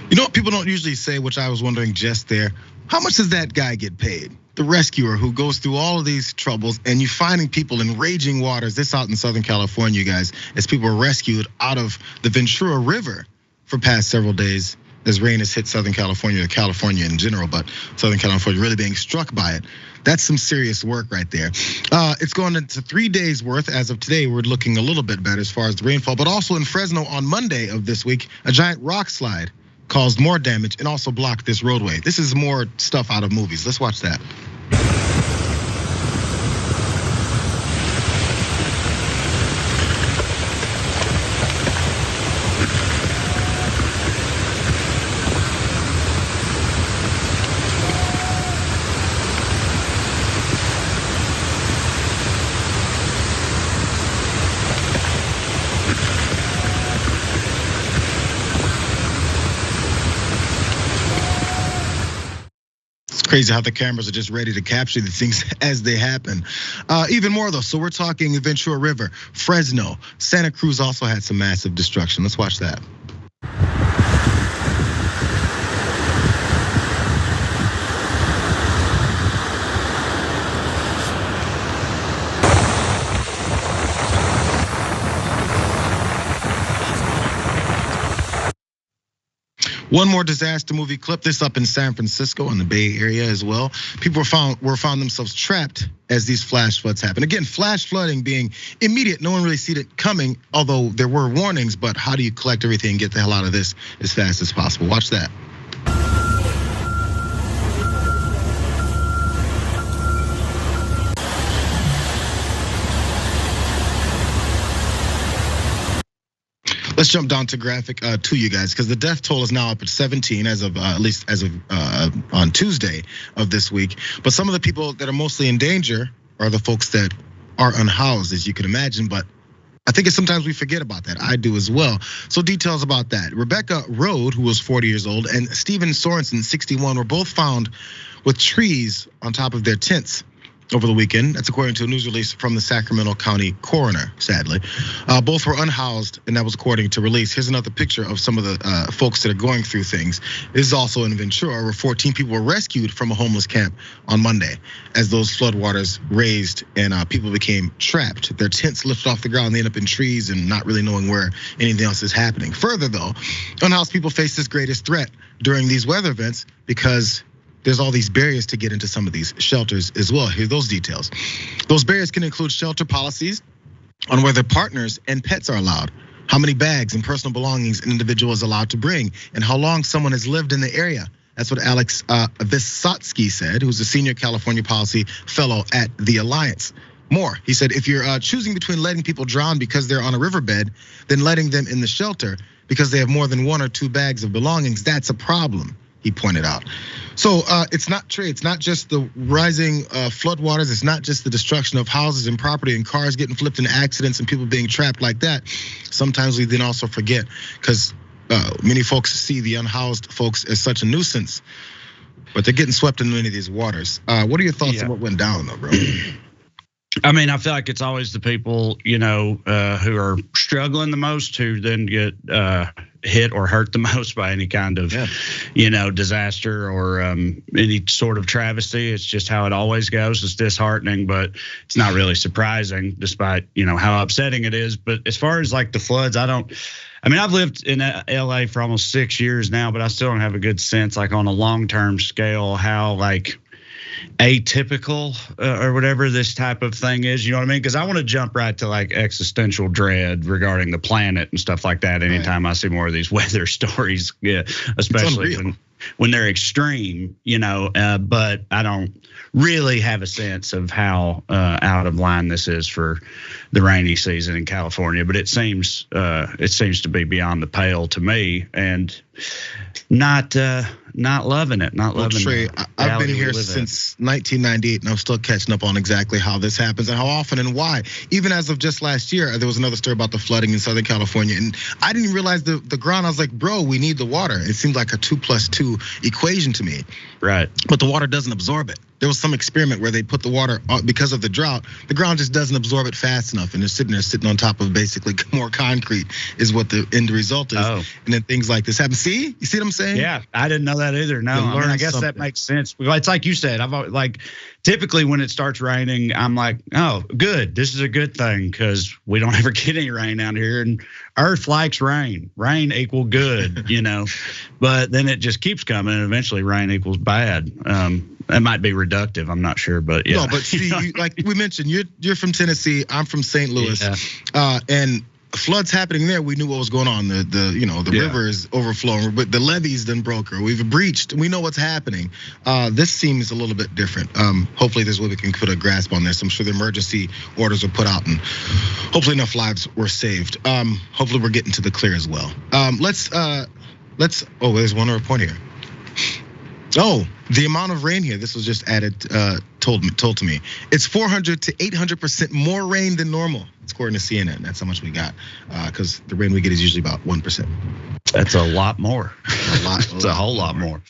You know what people don't usually say, which I was wondering just there? How much does that guy get paid? The rescuer who goes through all of these troubles, and you finding people in raging waters. This out in Southern California, you guys, as people were rescued out of the Ventura River for past several days as rain has hit Southern California, California in general, but Southern California really being struck by it. That's some serious work right there. It's going into 3 days worth. As of today, we're looking a little bit better as far as the rainfall, but also in Fresno on Monday of this week, a giant rock slide caused more damage and also blocked this roadway. This is more stuff out of movies. Let's watch that. Crazy how the cameras are just ready to capture the things as they happen. Even more though, so we're talking Ventura River, Fresno, Santa Cruz also had some massive destruction. Let's watch that. One more disaster movie clip. This up in San Francisco in the Bay Area as well. People were found themselves trapped as these flash floods happen. Again, flash flooding being immediate. No one really seen it coming, although there were warnings. But how do you collect everything and get the hell out of this as fast as possible? Watch that. Let's jump down to graphic to you guys, because the death toll is now up at 17 as of at least as of on Tuesday of this week. But some of the people that are mostly in danger are the folks that are unhoused, as you can imagine. But I think sometimes we forget about that. I do as well. So details about that. Rebecca Rode, who was 40 years old, and Steven Sorensen, 61, were both found with trees on top of their tents over the weekend. That's according to a news release from the Sacramento County coroner, sadly. Both were unhoused, and that was according to release. Here's another picture of some of the folks that are going through things. This is also in Ventura, where 14 people were rescued from a homeless camp on Monday as those floodwaters raised and people became trapped. Their tents lifted off the ground, they end up in trees and not really knowing where anything else is happening. Further though, unhoused people face this greatest threat during these weather events because there's all these barriers to get into some of these shelters as well. Here's those details. Those barriers can include shelter policies on whether partners and pets are allowed, how many bags and personal belongings an individual is allowed to bring, and how long someone has lived in the area. That's what Alex Vysotsky said, who's a senior California policy fellow at the Alliance. More, he said, if you're choosing between letting people drown because they're on a riverbed, then letting them in the shelter because they have more than 1 or 2 bags of belongings, that's a problem, he pointed out. So it's not Trey, it's not just the rising floodwaters, it's not just the destruction of houses and property and cars getting flipped into accidents and people being trapped like that. Sometimes we then also forget, because many folks see the unhoused folks as such a nuisance, but they're getting swept into many of these waters. What are your thoughts on what went down though, bro? I mean, I feel like it's always the people, who are struggling the most who then get hit or hurt the most by any kind of, disaster or any sort of travesty. It's just how it always goes. It's disheartening, but it's not really surprising, despite how upsetting it is. But as far as like the floods, I've lived in LA for almost 6 years now, but I still don't have a good sense, like on a long-term scale, how like atypical or whatever this type of thing is, you know what I mean? Because I want to jump right to like existential dread regarding the planet and stuff like that anytime I see more of these weather stories, especially when they're extreme, but I don't really have a sense of how out of line this is for the rainy season in California. But it seems to be beyond the pale to me, and not not loving it. Not loving Trey, the I've been reality we here live in. since 1998, and I'm still catching up on exactly how this happens and how often and why. Even as of just last year, there was another story about the flooding in Southern California, and I didn't realize the ground. I was like, bro, we need the water. It seemed like a 2+2 equation to me. Right. But the water doesn't absorb it. There was some experiment where they put the water because of the drought. The ground just doesn't absorb it fast enough, and it's sitting on top of basically more concrete is what the end result is. Oh. And then things like this happen. See, you see what I'm saying? Yeah, I didn't know that either. No, I guess that makes sense. Well, it's like you said. Like typically when it starts raining, I'm like, oh, good. This is a good thing because we don't ever get any rain out here, and Earth likes rain. Rain equal good, But then it just keeps coming, and eventually rain equals bad. It might be reductive. I'm not sure, but yeah. No, but see, like we mentioned, you're from Tennessee. I'm from St. Louis, and floods happening there. We knew what was going on. The river is overflowing, but the levees then broke, or we've breached. We know what's happening. This seems a little bit different. Hopefully, there's a way we can put a grasp on this. I'm sure the emergency orders were put out, and hopefully enough lives were saved. Hopefully, we're getting to the clear as well. Let's. Oh, there's one other point here. Oh, the amount of rain here. This was just added, told to me. It's 400 to 800% more rain than normal. It's according to CNN. That's how much we got, because the rain we get is usually about 1%. That's a lot more. It's a whole lot more.